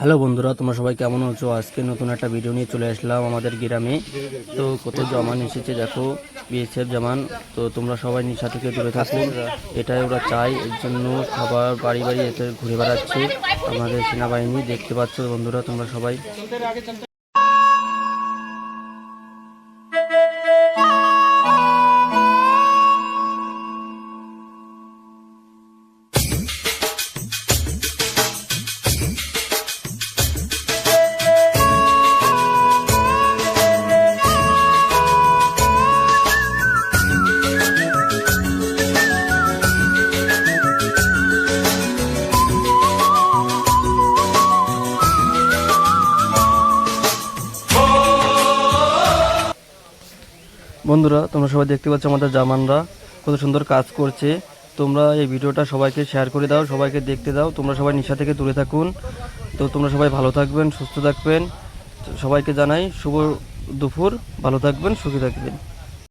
Hello বন্ধুরা, তোমরা সবাই কেমন আছো? আজকে নতুন একটা ভিডিও নিয়ে চলে আসলাম আমাদের গ্রামে। তো কত জামান এসেছে দেখো, বিএসএফ জামান। তো তোমরা সবাই নেশা থেকে দূরে থাকুন, এটাই ওরা চায়। এর জন্য সবার বাড়ি বাড়ি এতে ঘুরে বেড়াচ্ছে আমাদের সেনাবাহিনী। দেখতে পাচ্ছ বন্ধুরা তোমরা সবাই। বন্ধুরা তোমরা সবাই দেখতে পাচ্ছ আমাদের জামানরা কত সুন্দর কাজ করছে। তোমরা এই ভিডিওটা সবাইকে শেয়ার করে দাও, সবাইকে দেখতে দাও। তোমরা সবাই নেশা থেকে দূরে থাকুন। তো তোমরা সবাই ভালো থাকবেন, সুস্থ থাকবেন। সবাইকে জানাই শুভ দুপুর। ভালো থাকবেন, সুখী থাকবেন।